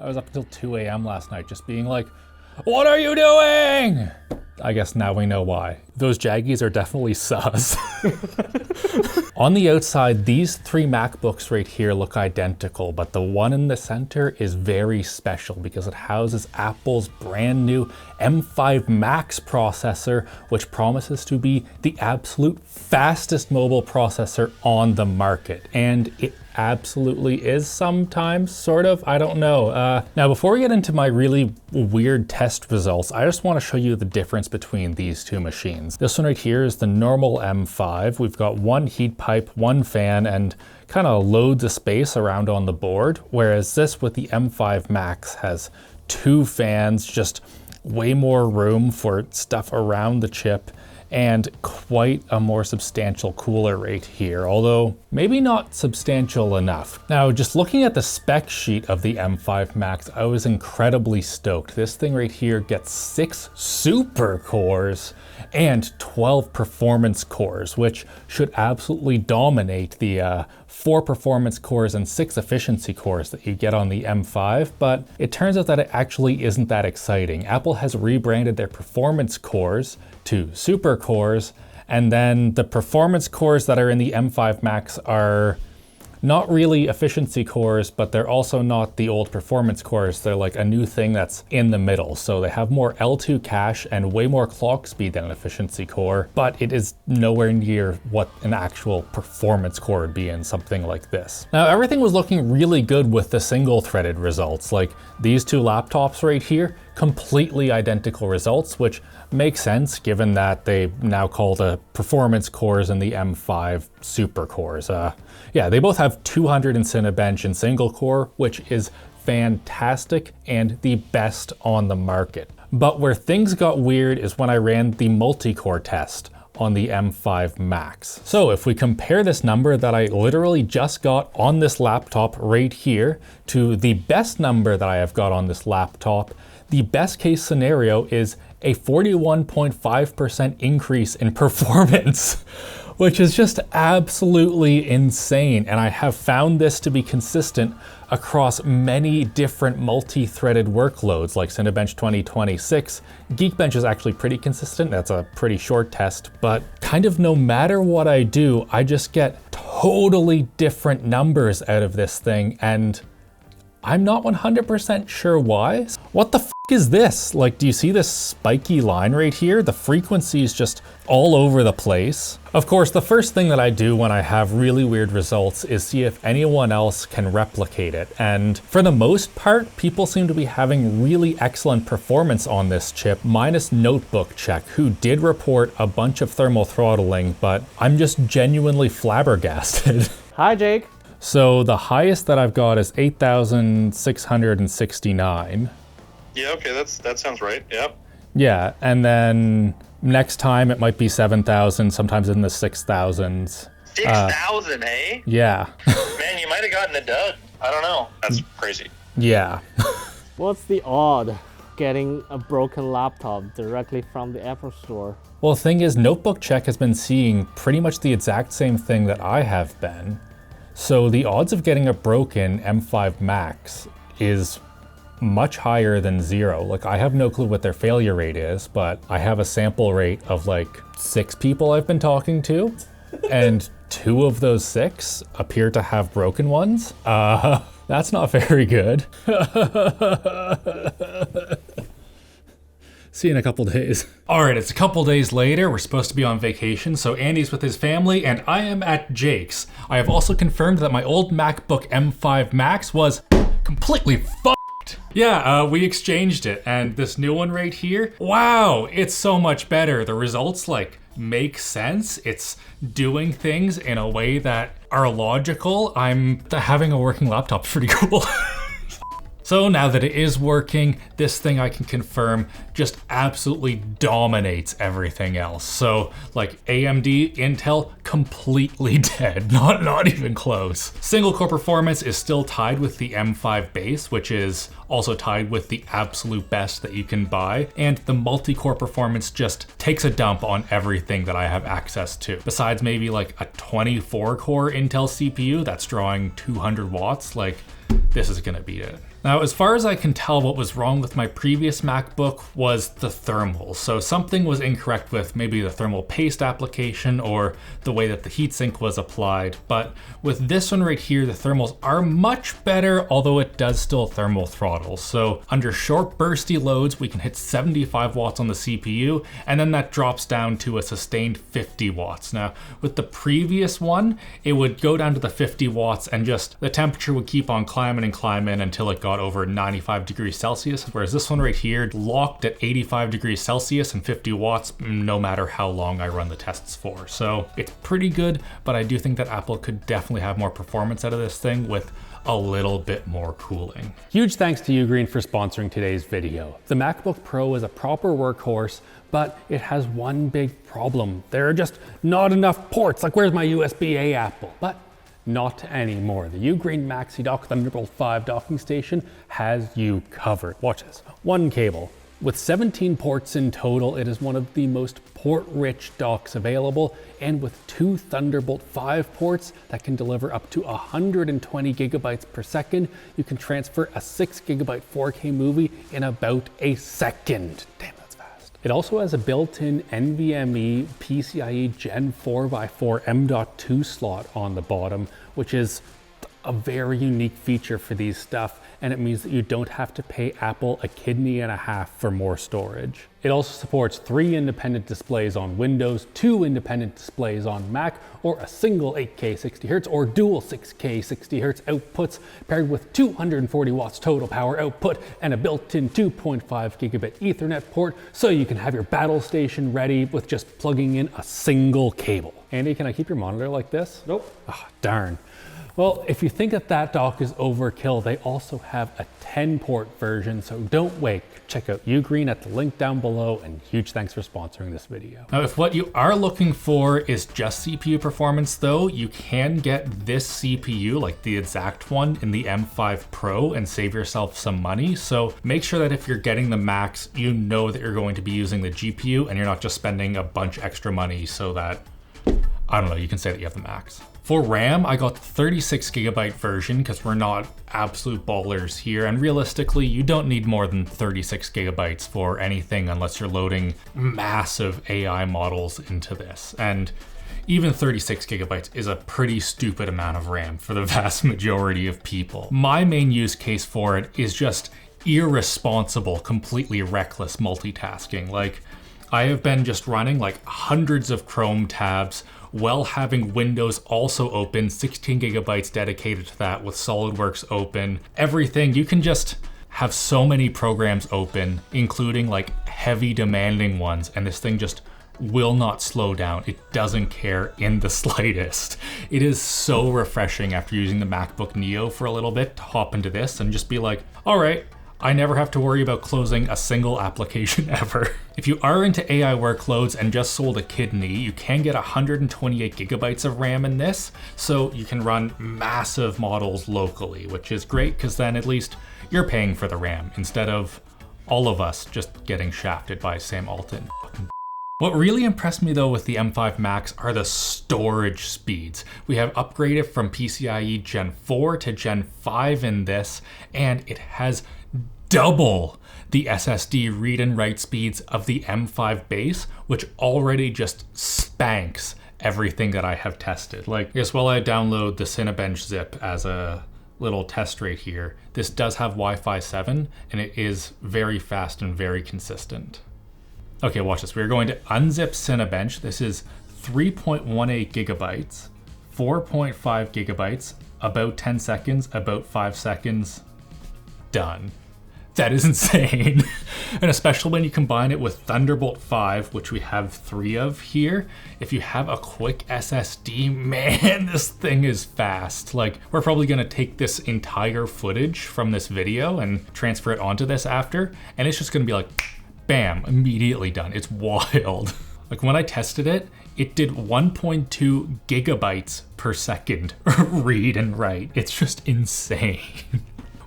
I was up until 2 a.m. last night just being like, what are you doing? I guess now we know why. Those Jaggies are definitely sus. On the outside, these 3 MacBooks right here look identical, but the one in the center is very special because it houses Apple's brand new M5 Max processor, which promises to be the absolute fastest mobile processor on the market. And it absolutely is sometimes, sort of, I don't know. Now, before we get into my really weird test results, I just want to show you the difference between these two machines. This one right here is the normal M5. We've got one heat pipe, one fan, and kind of loads of space around on the board, whereas this with the M5 Max has 2 fans, just way more room for stuff around the chip, and quite a more substantial cooler rate here, although maybe not substantial enough. Now, just looking at the spec sheet of the M5 Max, I was incredibly stoked. This thing right here gets 6 super cores and 12 performance cores, which should absolutely dominate the 4 performance cores and 6 efficiency cores that you get on the M5, but it turns out that it actually isn't that exciting. Apple has rebranded their performance cores to super cores, and then the performance cores that are in the M5 Max are not really efficiency cores, but they're also not the old performance cores. They're like a new thing that's in the middle. So they have more L2 cache and way more clock speed than an efficiency core, but it is nowhere near what an actual performance core would be in something like this. Now, everything was looking really good with the single threaded results. Like these 2 laptops right here, completely identical results, which makes sense given that they now call the performance cores in the M5 super cores. Yeah, they both have 200 in Cinebench and single core, which is fantastic and the best on the market. But where things got weird is when I ran the multi-core test on the M5 Max. So if we compare this number that I literally just got on this laptop right here to the best number that I have got on this laptop, the best case scenario is a 41.5% increase in performance, which is just absolutely insane. And I have found this to be consistent across many different multi-threaded workloads like Cinebench 2026. Geekbench is actually pretty consistent. That's a pretty short test, but kind of no matter what I do, I just get totally different numbers out of this thing, and I'm not 100% sure why. What the f is this? Like, do you see this spiky line right here? The frequency is just all over the place. Of course, the first thing that I do when I have really weird results is see if anyone else can replicate it. And for the most part, people seem to be having really excellent performance on this chip, minus Notebook Check, who did report a bunch of thermal throttling, but I'm just genuinely flabbergasted. Hi, Jake. So the highest that I've got is 8,669. Yeah, okay, that sounds right. Yep. Yeah, and then next time it might be 7,000, sometimes in the 6,000s. 6,000, eh? Yeah. Man, you might have gotten a dud. I don't know. That's crazy. Yeah. What's the odd getting a broken laptop directly from the Apple Store? Well, the thing is, Notebook Check has been seeing pretty much the exact same thing that I have been. So the odds of getting a broken M5 Max is much higher than 0. Like, I have no clue what their failure rate is, but I have a sample rate of like 6 people I've been talking to, and 2 of those 6 appear to have broken ones. That's not very good. See you in a couple days. All right, it's a couple days later. We're supposed to be on vacation, so Andy's with his family, and I am at Jake's. I have also confirmed that my old MacBook M5 Max was completely f***ed. Yeah, we exchanged it, and this new one right here, wow, it's so much better. The results, like, make sense. It's doing things in a way that are logical. Having a working laptop's pretty cool. So now that it is working, this thing I can confirm just absolutely dominates everything else. So like AMD, Intel, completely dead, not even close. Single core performance is still tied with the M5 base, which is also tied with the absolute best that you can buy. And the multi-core performance just takes a dump on everything that I have access to. Besides maybe like a 24 core Intel CPU that's drawing 200 watts, like this is gonna beat it. Now, as far as I can tell, what was wrong with my previous MacBook was the thermals. So something was incorrect with maybe the thermal paste application or the way that the heatsink was applied. But with this one right here, the thermals are much better, although it does still thermal throttle. So under short bursty loads, we can hit 75 watts on the CPU, and then that drops down to a sustained 50 watts. Now, with the previous one, it would go down to the 50 watts and just the temperature would keep on climbing and climbing until it got over 95 degrees Celsius, whereas this one right here locked at 85 degrees Celsius and 50 watts no matter how long I run the tests for. So it's pretty good, but I do think that Apple could definitely have more performance out of this thing with a little bit more cooling. Huge thanks to Ugreen for sponsoring today's video. The MacBook Pro is a proper workhorse, but it has one big problem. There are just not enough ports. Like, where's my USB-A, Apple? But not anymore. The Ugreen MaxiDock Thunderbolt 5 docking station has you covered. Watch this. One cable. With 17 ports in total, it is one of the most port-rich docks available, and with 2 Thunderbolt 5 ports that can deliver up to 120 gigabytes per second, you can transfer a 6 gigabyte 4K movie in about a second. Damn, that's fast. It also has a built-in NVMe PCIe Gen 4x4 M.2 slot on the bottom, which is a very unique feature for these stuff, and it means that you don't have to pay Apple a kidney and a half for more storage. It also supports 3 independent displays on Windows, 2 independent displays on Mac, or a single 8K 60Hz or dual 6K 60Hz outputs paired with 240 watts total power output and a built-in 2.5 gigabit Ethernet port, so you can have your battle station ready with just plugging in a single cable. Andy, can I keep your monitor like this? Nope. Ah, darn. Well, if you think that that dock is overkill, they also have a 10-port version, so don't wait. Check out Ugreen at the link down below, and huge thanks for sponsoring this video. Now, if what you are looking for is just CPU performance though, you can get this CPU, like the exact one, in the M5 Pro and save yourself some money. So make sure that if you're getting the Max, you know that you're going to be using the GPU and you're not just spending a bunch extra money so that, I don't know, you can say that you have the Max. For RAM, I got the 36 gigabyte version because we're not absolute ballers here, and realistically, you don't need more than 36 gigabytes for anything unless you're loading massive AI models into this. And even 36 gigabytes is a pretty stupid amount of RAM for the vast majority of people. My main use case for it is just irresponsible, completely reckless multitasking. Like, I have been just running like hundreds of Chrome tabs while having Windows also open, 16 gigabytes dedicated to that with SolidWorks open. Everything, you can just have so many programs open, including like heavy demanding ones, and this thing just will not slow down. It doesn't care in the slightest. It is so refreshing after using the MacBook Neo for a little bit to hop into this and just be like, all right, I never have to worry about closing a single application ever. If you are into AI workloads and just sold a kidney, you can get 128 gigabytes of RAM in this, so you can run massive models locally, which is great because then at least you're paying for the RAM instead of all of us just getting shafted by Sam Altman. What really impressed me though with the M5 Max are the storage speeds. We have upgraded from PCIe Gen 4 to Gen 5 in this, and it has double the SSD read and write speeds of the M5 base, which already just spanks everything that I have tested. Like, I guess while I download the Cinebench zip as a little test right here, this does have Wi-Fi 7 and it is very fast and very consistent. Okay, watch this. We're going to unzip Cinebench. This is 3.18 gigabytes, 4.5 gigabytes, about 10 seconds, about 5 seconds, done. That is insane. And especially when you combine it with Thunderbolt 5, which we have 3 of here. If you have a quick SSD, man, this thing is fast. Like, we're probably gonna take this entire footage from this video and transfer it onto this after, and it's just gonna be like, bam, immediately done. It's wild. Like, when I tested it, it did 1.2 gigabytes per second read and write. It's just insane.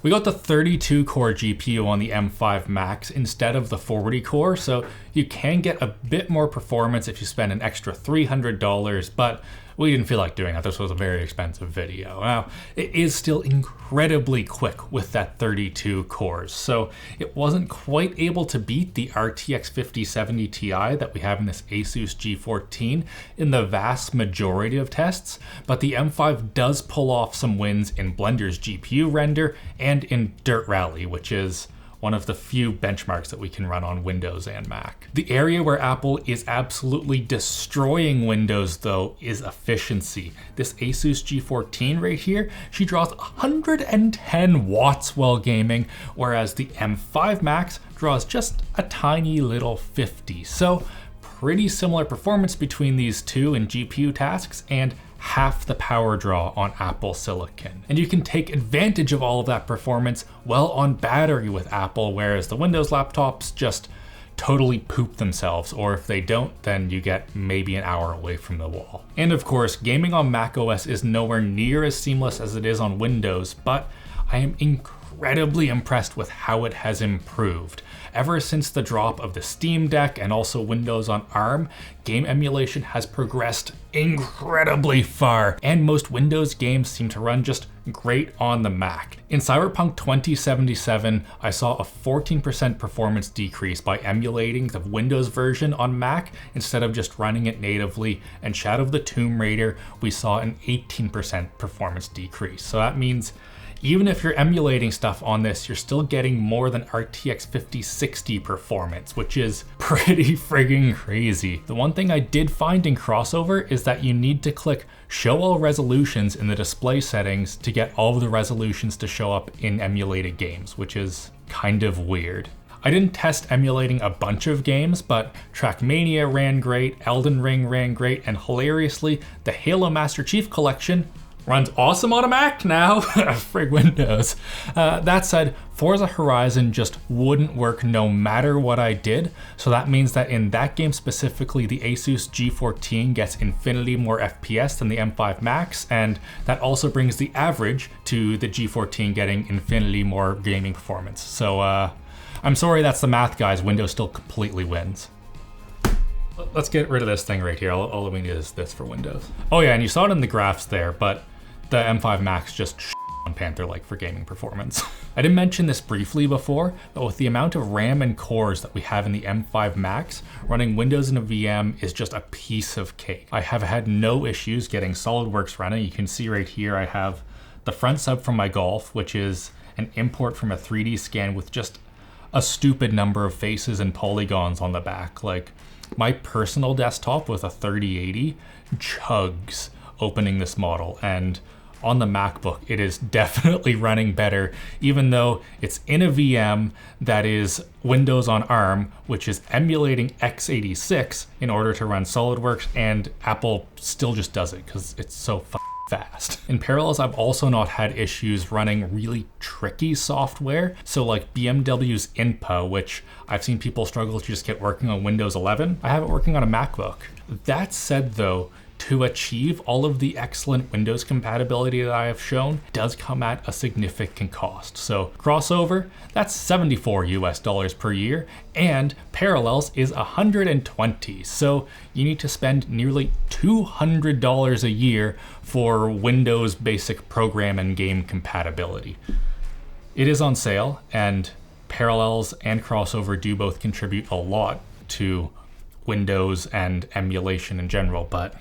We got the 32 core GPU on the M5 Max instead of the 40 core, so you can get a bit more performance if you spend an extra $300, but we didn't feel like doing that. This was a very expensive video. Now, it is still incredibly quick with that 32 cores, so it wasn't quite able to beat the RTX 5070 Ti that we have in this Asus G14 in the vast majority of tests, but the M5 does pull off some wins in Blender's GPU render and in Dirt Rally, which is one of the few benchmarks that we can run on Windows and Mac. The area where Apple is absolutely destroying Windows though is efficiency. This Asus G14 right here, she draws 110 watts while gaming, whereas the M5 Max draws just a tiny little 50. So pretty similar performance between these two in GPU tasks and half the power draw on Apple Silicon. And you can take advantage of all of that performance well on battery with Apple, whereas the Windows laptops just totally poop themselves, or if they don't, then you get maybe an hour away from the wall. And of course, gaming on macOS is nowhere near as seamless as it is on Windows, but I am incredibly impressed with how it has improved. Ever since the drop of the Steam Deck and also Windows on ARM, game emulation has progressed incredibly far, and most Windows games seem to run just great on the Mac. In Cyberpunk 2077, I saw a 14% performance decrease by emulating the Windows version on Mac instead of just running it natively, and Shadow of the Tomb Raider, we saw an 18% performance decrease. So that means even if you're emulating stuff on this, you're still getting more than RTX 5060 performance, which is pretty friggin' crazy. The one thing I did find in Crossover is that you need to click Show All Resolutions in the display settings to get all of the resolutions to show up in emulated games, which is kind of weird. I didn't test emulating a bunch of games, but Trackmania ran great, Elden Ring ran great, and hilariously, the Halo Master Chief Collection runs awesome on a Mac now. Frig Windows. That said, Forza Horizon just wouldn't work no matter what I did. So that means that in that game specifically, the Asus G14 gets infinity more FPS than the M5 Max. And that also brings the average to the G14 getting infinity more gaming performance. So I'm sorry, that's the math, guys. Windows still completely wins. Let's get rid of this thing right here. All we need is this for Windows. Oh yeah, and you saw it in the graphs there, but the M5 Max just on Panther Lake for gaming performance. I didn't mention this briefly before, but with the amount of RAM and cores that we have in the M5 Max, running Windows in a VM is just a piece of cake. I have had no issues getting SolidWorks running. You can see right here I have the front sub from my Golf, which is an import from a 3D scan with just a stupid number of faces and polygons on the back. Like, my personal desktop with a 3080 chugs opening this model, and on the MacBook it is definitely running better, even though it's in a VM that is Windows on ARM, which is emulating x86 in order to run SolidWorks, and Apple still just does it because it's so fast. In Parallels, I've also not had issues running really tricky software. So like BMW's INPA, which I've seen people struggle to just get working on Windows 11. I have it working on a MacBook. That said though, to achieve all of the excellent Windows compatibility that I have shown does come at a significant cost. So Crossover, that's $74 US per year, and Parallels is $120. So you need to spend nearly $200 a year for Windows basic program and game compatibility. It is on sale, and Parallels and Crossover do both contribute a lot to Windows and emulation in general, but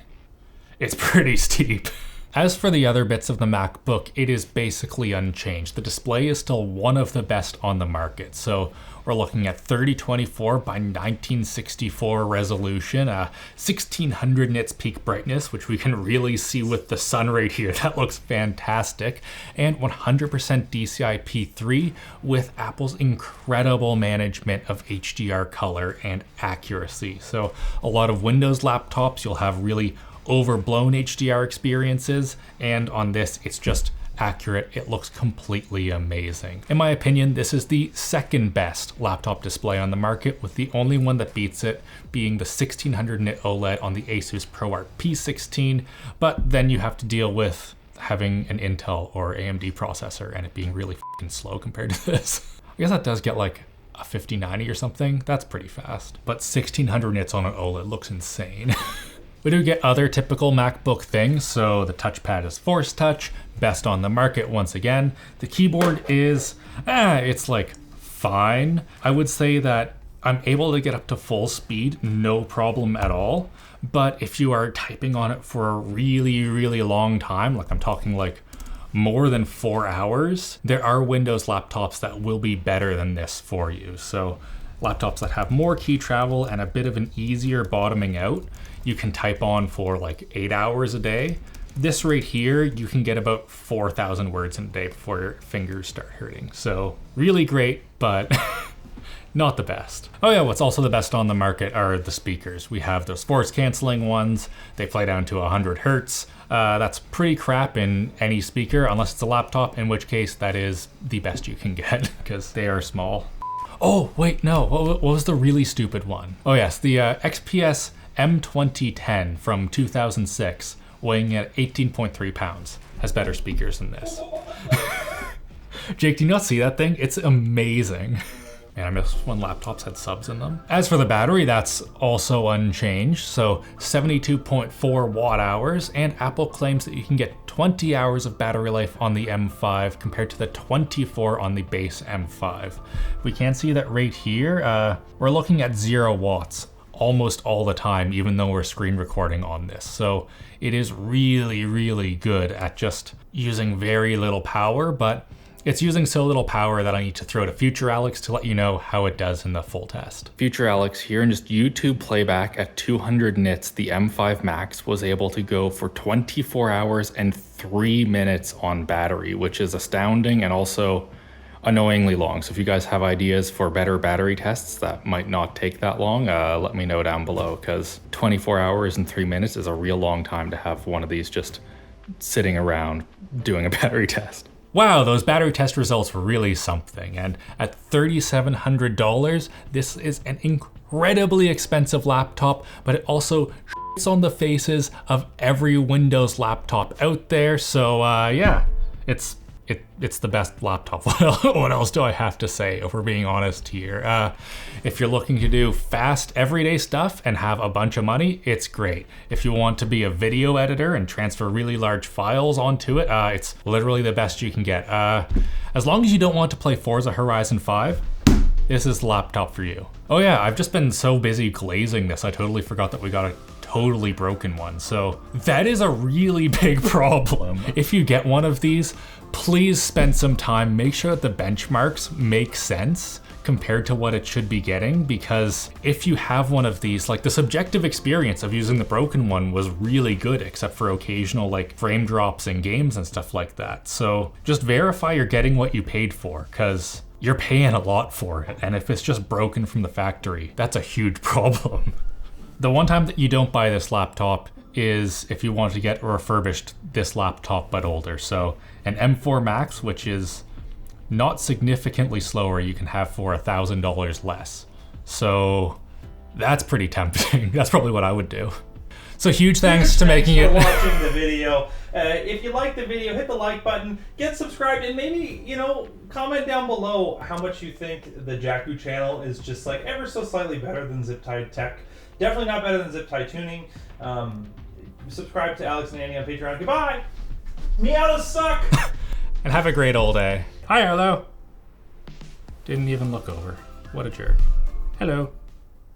it's pretty steep. As for the other bits of the MacBook, it is basically unchanged. The display is still one of the best on the market. So we're looking at 3024 by 1964 resolution, 1600 nits peak brightness, which we can really see with the sun right here. That looks fantastic. And 100% DCI P3 with Apple's incredible management of HDR color and accuracy. So a lot of Windows laptops, you'll have really overblown HDR experiences, and on this it's just accurate. It looks completely amazing. In my opinion, this is the second best laptop display on the market, with the only one that beats it being the 1600 nit OLED on the Asus ProArt P16, but then you have to deal with having an Intel or AMD processor and it being really fucking slow compared to this. I guess that does get like a 5090 or something. That's pretty fast, but 1600 nits on an OLED looks insane. We do get other typical MacBook things. So the touchpad is Force Touch, best on the market once again. The keyboard is, it's like fine. I would say that I'm able to get up to full speed, no problem at all. But if you are typing on it for a really, really long time, like I'm talking like more than 4 hours, there are Windows laptops that will be better than this for you. So laptops that have more key travel and a bit of an easier bottoming out, you can type on for like 8 hours a day. This right here, you can get about 4,000 words in a day before your fingers start hurting. So really great, but not the best. Oh yeah, what's also the best on the market are the speakers. We have those force canceling ones. They play down to 100 hertz. That's pretty crap in any speaker, unless it's a laptop, in which case that is the best you can get because they are small. Oh, wait, no, what was the really stupid one? Oh yes, the XPS M2010 from 2006, weighing at 18.3 pounds, has better speakers than this. Jake, do you not see that thing? It's amazing. Man, I miss when laptops had subs in them. As for the battery, that's also unchanged. So 72.4 watt hours, and Apple claims that you can get 20 hours of battery life on the M5 compared to the 24 on the base M5. We can see that right here, we're looking at 0 watts almost all the time, even though we're screen recording on this. So it is really, really good at just using very little power, but it's using so little power that I need to throw to Future Alex to let you know how it does in the full test. Future Alex here, and just YouTube playback at 200 nits, the M5 Max was able to go for 24 hours and 3 minutes on battery, which is astounding and also annoyingly long. So if you guys have ideas for better battery tests that might not take that long, let me know down below, because 24 hours and 3 minutes is a real long time to have one of these just sitting around doing a battery test. Wow, those battery test results were really something, and at $3,700, this is an incredibly expensive laptop, but it also shits on the faces of every Windows laptop out there, so yeah, it's the best laptop. What else do I have to say, if we're being honest here? If you're looking to do fast, everyday stuff and have a bunch of money, it's great. If you want to be a video editor and transfer really large files onto it, it's literally the best you can get. As long as you don't want to play Forza Horizon 5, this is the laptop for you. Oh yeah, I've just been so busy glazing this, I totally forgot that we got a totally broken one. So that is a really big problem. If you get one of these, please spend some time, make sure that the benchmarks make sense compared to what it should be getting, because if you have one of these, like the subjective experience of using the broken one was really good, except for occasional like frame drops in games and stuff like that. So just verify you're getting what you paid for, because you're paying a lot for it. And if it's just broken from the factory, that's a huge problem. The one time that you don't buy this laptop is if you want to get a refurbished this laptop but older. So an M4 Max, which is not significantly slower, you can have for $1,000 less. So that's pretty tempting. That's probably what I would do. So huge thanks to making it. Thanks for watching the video. If you like the video, hit the like button, get subscribed, and maybe, comment down below how much you think the Jakku channel is just like ever so slightly better than Zip Tie Tech. Definitely not better than Zip Tie Tuning. Subscribe to Alex and Andy on Patreon. Goodbye! Meows suck! And have a great old day. Hi, Arlo. Didn't even look over. What a jerk. Hello.